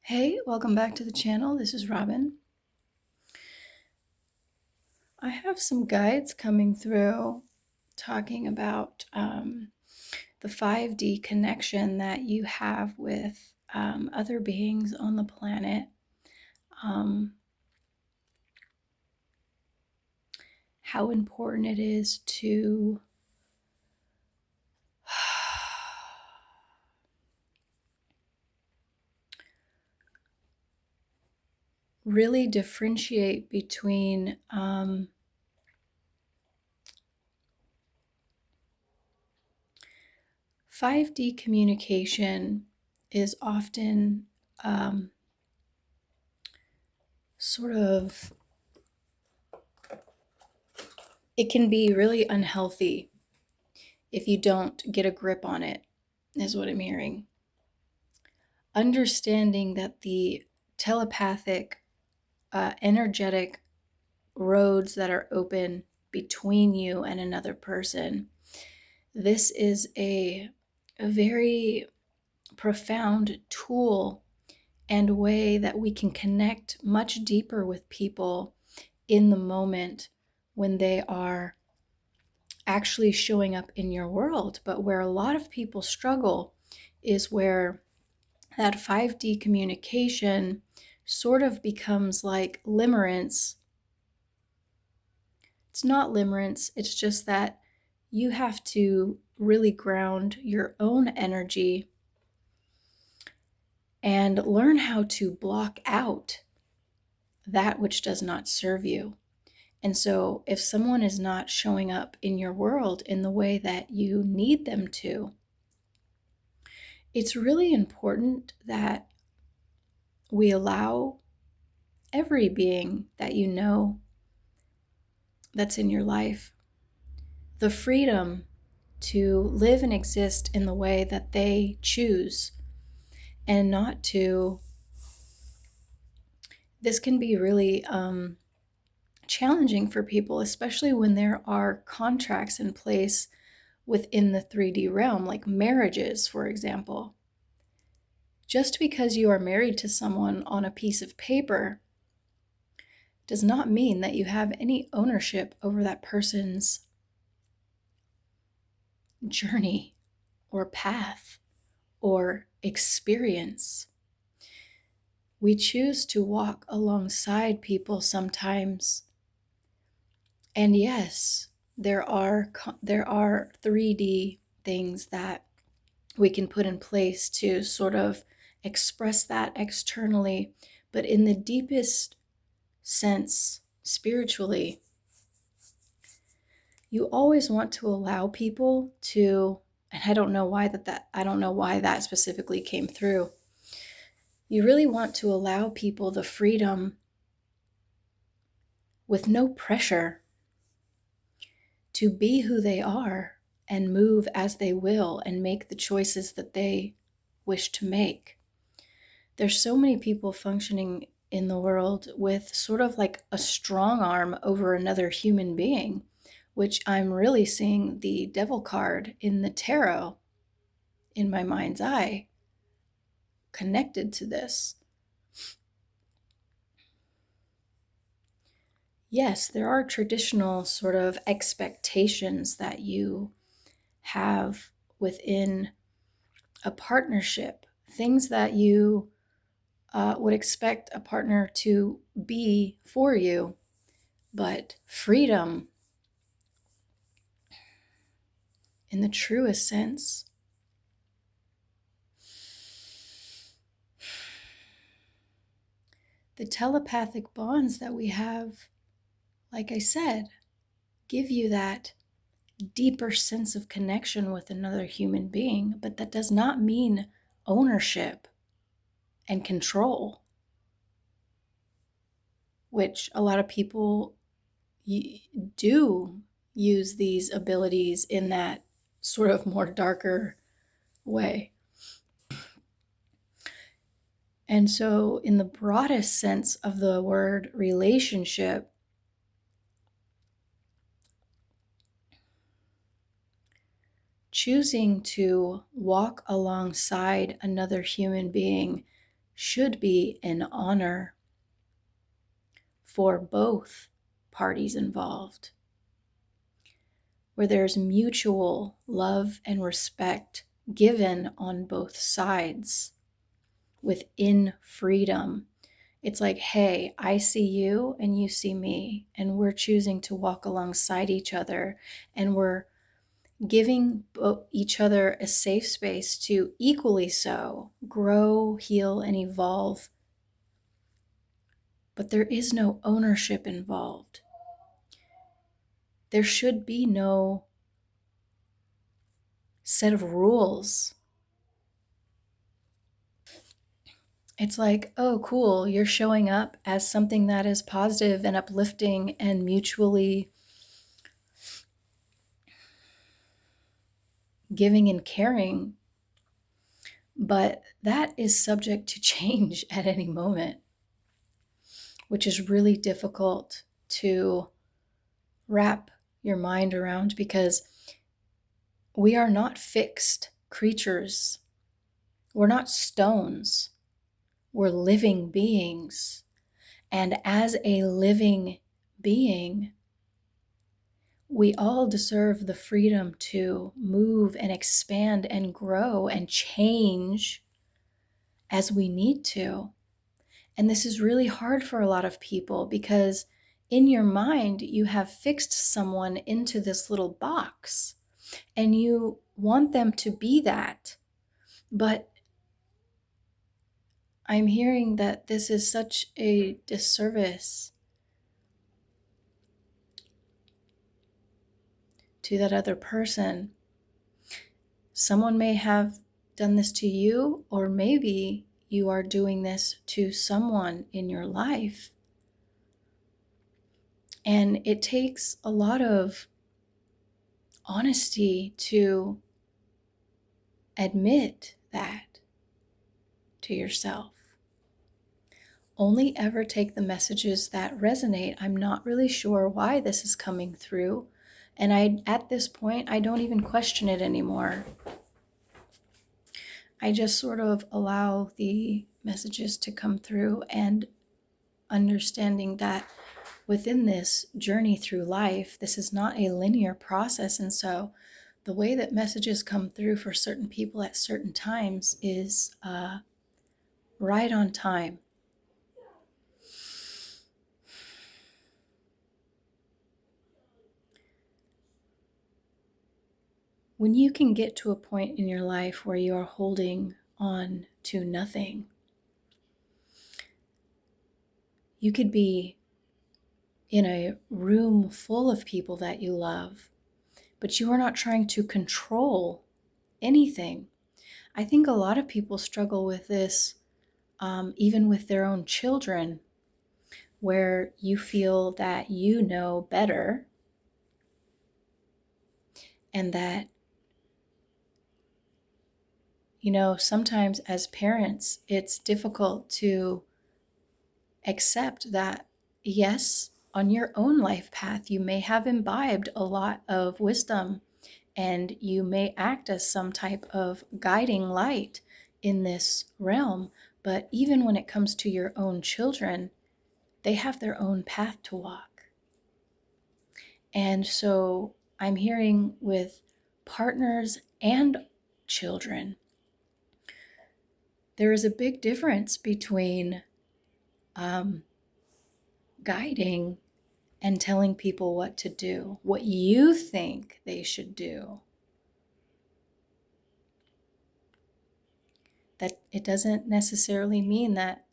Hey, welcome back to the channel. This is Robin. I have some guides coming through talking about the 5D connection that you have with other beings on the planet. Um, how important it is to really differentiate between 5D communication is often um, sort of, it can be really unhealthy if you don't get a grip on it, is what I'm hearing. Understanding that the telepathic, energetic roads that are open between you and another person, this is a very profound tool and way that we can connect much deeper with people in the moment when they are actually showing up in your world. But where a lot of people struggle is where that 5D communication sort of becomes like limerence. It's not limerence, it's just that you have to really ground your own energy and learn how to block out that which does not serve you. And so, if someone is not showing up in your world in the way that you need them to, it's really important that we allow every being that you know that's in your life the freedom to live and exist in the way that they choose, and not to. This can be really challenging for people, especially when there are contracts in place within the 3D realm, like marriages, for example. Just because you are married to someone on a piece of paper does not mean that you have any ownership over that person's journey or path or experience. We choose to walk alongside people sometimes. And yes, there are 3D things that we can put in place to sort of express that externally, but in the deepest sense, spiritually, you always want to allow people to, and I don't know why that specifically came through. You really want to allow people the freedom with no pressure to be who they are and move as they will and make the choices that they wish to make. There's so many people functioning in the world with sort of like a strong arm over another human being, which I'm really seeing the devil card in the tarot in my mind's eye connected to this. Yes, there are traditional sort of expectations that you have within a partnership, things that you would expect a partner to be for you, but freedom in the truest sense, the telepathic bonds that we have, like I said, give you that deeper sense of connection with another human being, but that does not mean ownership and control, which a lot of people do use these abilities in that sort of more darker way. And so, in the broadest sense of the word relationship, choosing to walk alongside another human being should be an honor for both parties involved, where there's mutual love and respect given on both sides within freedom. It's like, hey, I see you and you see me, and we're choosing to walk alongside each other, and we're giving each other a safe space to equally so grow, heal, and evolve. But there is no ownership involved. There should be no set of rules. It's like, oh, cool, you're showing up as something that is positive and uplifting and mutually giving and caring. But that is subject to change at any moment, which is really difficult to wrap your mind around, because we are not fixed creatures. We're not stones. We're living beings. And as a living being, we all deserve the freedom to move and expand and grow and change as we need to. And this is really hard for a lot of people, because in your mind, you have fixed someone into this little box and you want them to be that. But I'm hearing that this is such a disservice to that other person. Someone may have done this to you, or maybe you are doing this to someone in your life. And it takes a lot of honesty to admit that to yourself. Only ever take the messages that resonate. I'm not really sure why this is coming through. And at this point, I don't even question it anymore. I just sort of allow the messages to come through, and understanding that within this journey through life, this is not a linear process. And so the way that messages come through for certain people at certain times is right on time. When you can get to a point in your life where you are holding on to nothing, you could be in a room full of people that you love, but you are not trying to control anything. I think a lot of people struggle with this, even with their own children, where you feel that you know better, and that, sometimes as parents, it's difficult to accept that, yes, on your own life path, you may have imbibed a lot of wisdom, and you may act as some type of guiding light in this realm. But even when it comes to your own children, they have their own path to walk. And so I'm hearing with partners and children, there is a big difference between guiding and telling people what to do, what you think they should do. That it doesn't necessarily mean that.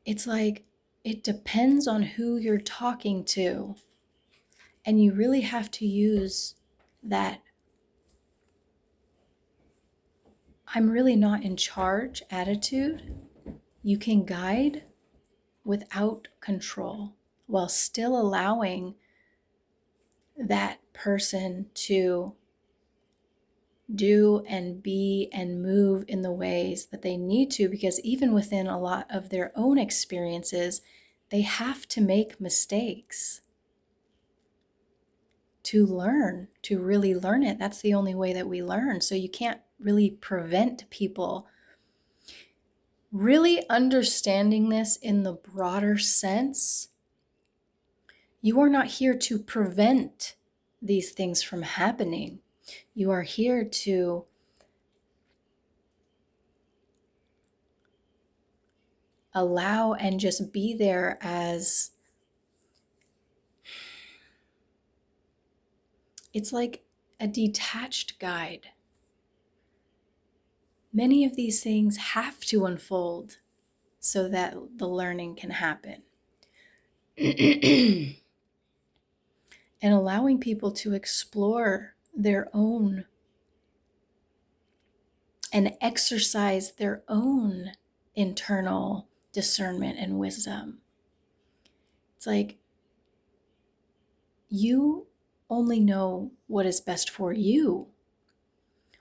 It's like, it depends on who you're talking to. And you really have to use that I'm really not in charge attitude. You can guide without control, while still allowing that person to do and be and move in the ways that they need to, because even within a lot of their own experiences, they have to make mistakes to learn, to really learn it. That's the only way that we learn. So you can't really prevent people Really understanding this in the broader sense, you are not here to prevent these things from happening. You are here to allow and just be there as, it's like a detached guide. Many of these things have to unfold so that the learning can happen. And allowing people to explore their own and exercise their own internal discernment and wisdom. It's like you only know what is best for you.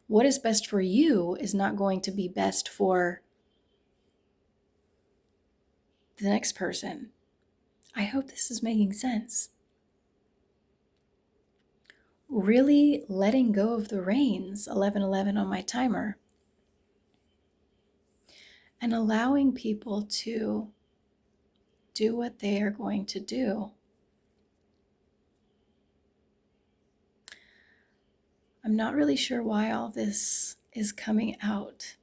What is best for you is not going to be best for the next person. I hope this is making sense. Really letting go of the reins, 11:11 on my timer, and allowing people to do what they are going to do. I'm not really sure why all this is coming out.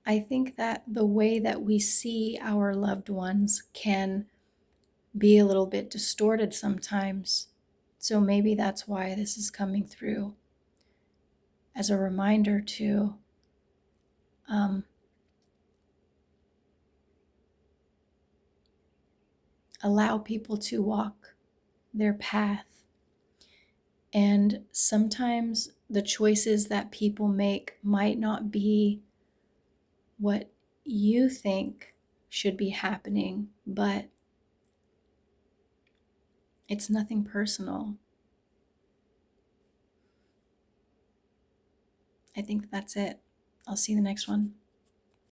I think that the way that we see our loved ones can be a little bit distorted sometimes. So maybe that's why this is coming through as a reminder to allow people to walk their path. And sometimes the choices that people make might not be what you think should be happening, but it's nothing personal. I think that's it. I'll see you in the next one.